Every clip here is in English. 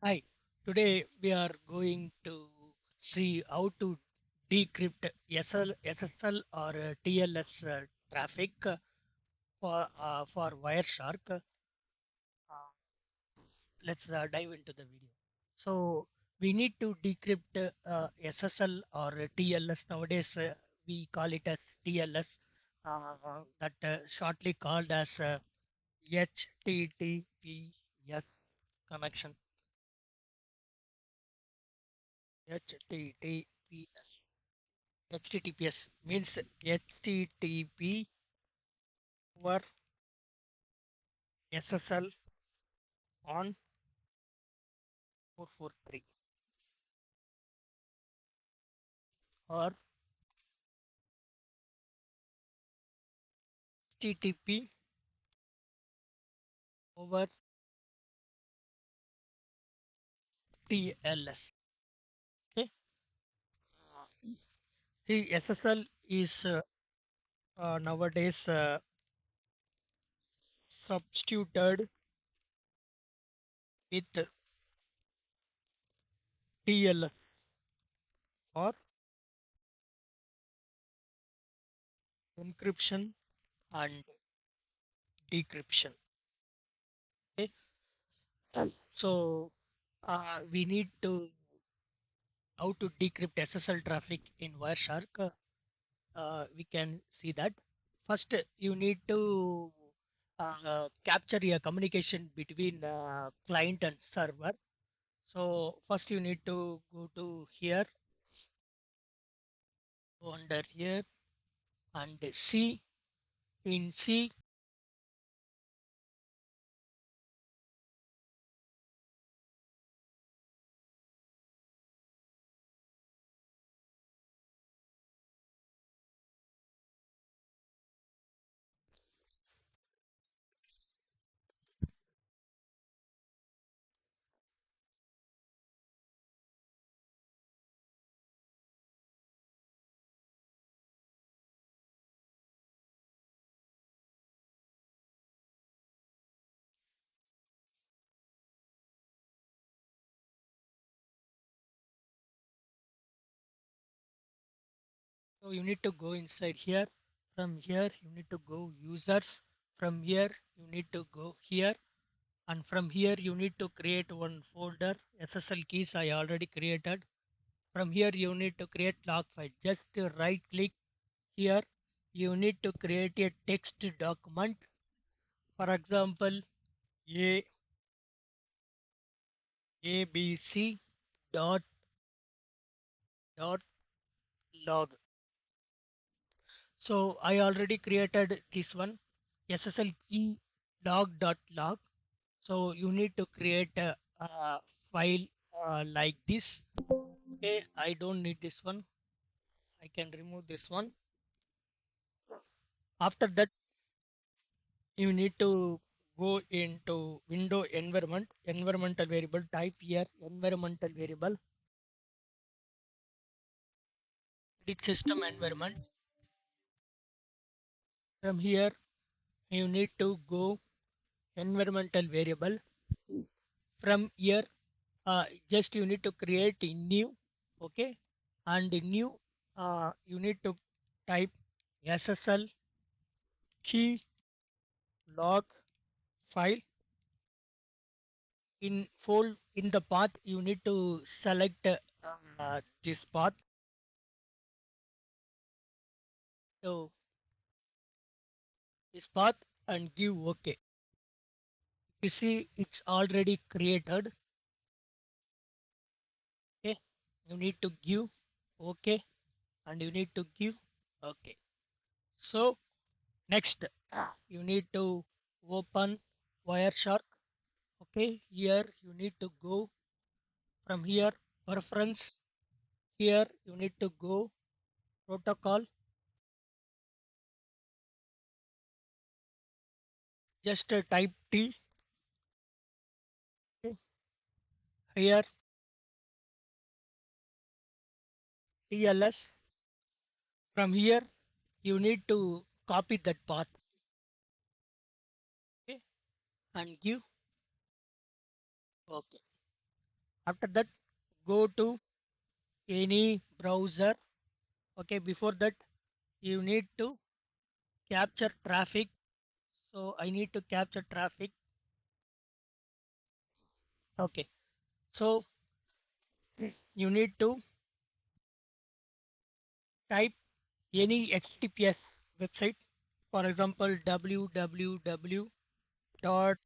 Hi, today we are going to see how to decrypt SSL or TLS traffic for Wireshark. Let's dive into the video. So we need to decrypt SSL or TLS. Nowadays we call it as TLS, that shortly called as HTTPS connection. HTTPS. HTTPS means HTTP over SSL on 443 or HTTP over TLS. Okay. See, SSL is nowadays substituted with TLS or encryption and decryption. Okay. So we need to how to decrypt SSL traffic in Wireshark. We can see that. First, you need to capture a communication between client and server. So first you need to go to here, go under here and C. In C, so you need to go inside here. From here, you need to go users. From here, you need to go here. And from here, you need to create one folder. SSL keys I already created. From here, you need to create log file. Just right click here. You need to create a text document. For example, a abc dot log. So I already created this one, SSL key log. So you need to create a file like this. Okay, I don't need this one. I can remove this one. After that, you need to go into window environment, environmental variable, type here environmental variable, edit system environment. From here, you need to go environmental variable. From here, just you need to create a new, okay, and the new, you need to type SSL key log file. In fold in the path, you need to select this path. So this path and give OK. You see it's already created. Okay, you need to give OK and you need to give OK. So next, you need to open Wireshark. Okay, here you need to go from here preference. Here you need to go protocol. Just type T. Okay. Here TLS. From here you need to copy that path. Okay, and give OK. After that, go to any browser. Okay, before that, you need to capture traffic. So I need to capture traffic. Okay, so you need to type any HTTPS website. For example, www dot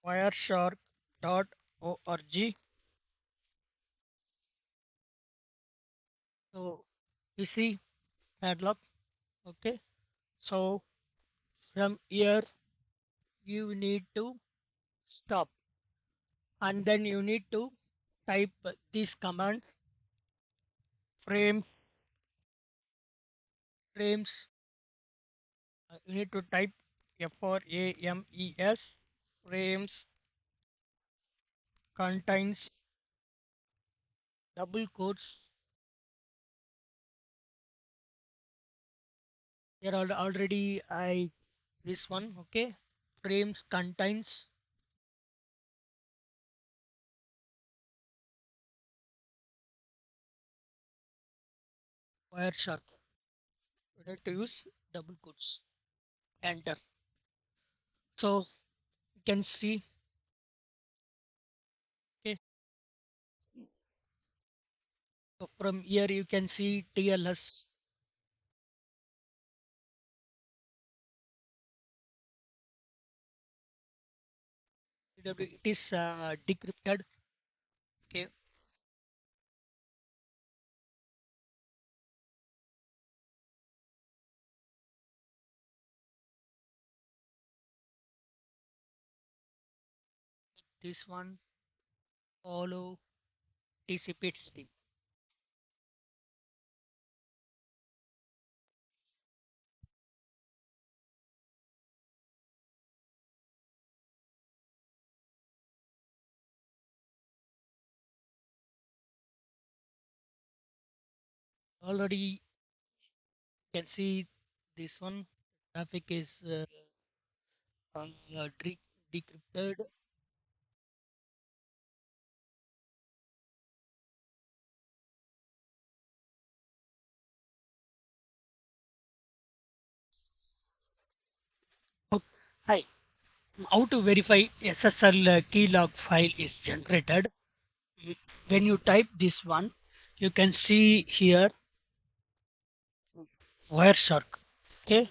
wireshark dot org. So you see padlock. Okay, so from here you need to stop, and then you need to type this command frames. You need to type frames. Frames contains double quotes. Here already I this one. Okay, frames contains Wireshark. You need to use double quotes. Enter. So you can see. Okay, so from here you can see TLS. It is decrypted. Okay, this one follow TCP stream. Already you can see this one. Traffic is decrypted. Okay. Hi. How to verify SSL key log file is generated? When you type this one, you can see here Wireshark. Okay,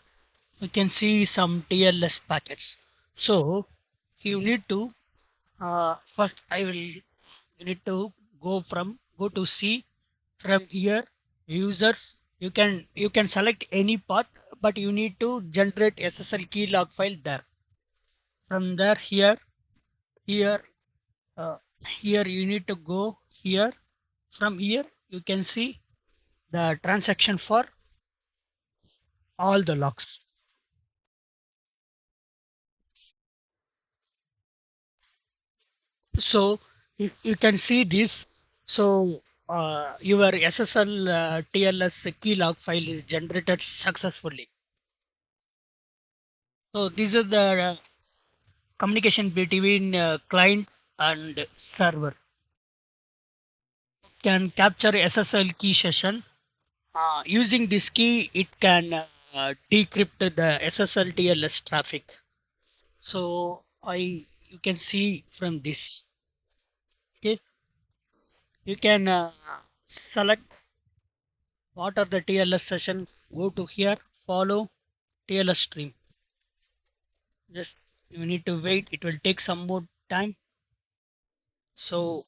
you can see some TLS packets. So you need to first I will you need to go to C. From here users, you can select any path, but you need to generate SSL key log file there. From there here uh, here you need to go here. From here you can see the transaction for all the logs. So if you can see this, so your SSL TLS key log file is generated successfully. So this is the communication between client and server. Can capture SSL key session. Using this key, it can decrypt the SSL TLS traffic. So you can see from this. Okay, you can select what are the TLS session. Go to here, follow TLS stream. Just you need to wait. It will take some more time. So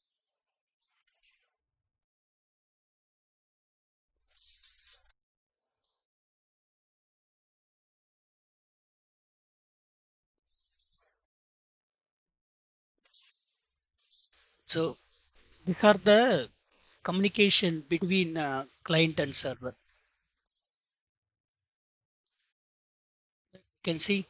so these are the communication between client and server. You can see.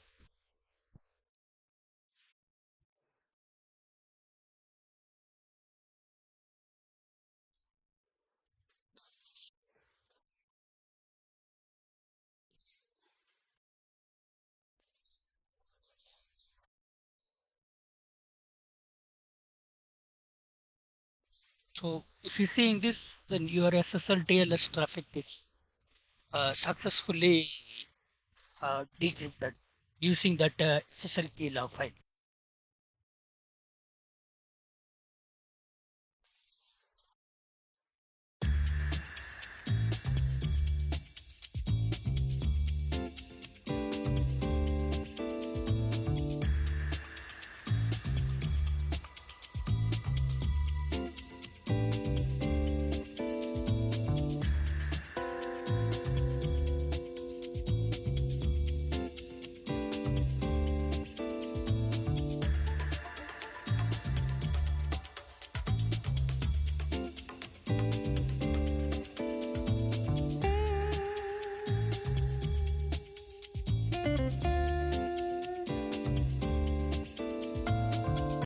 So if you see in this, then your SSL TLS traffic is successfully decrypted using that SSL key log file.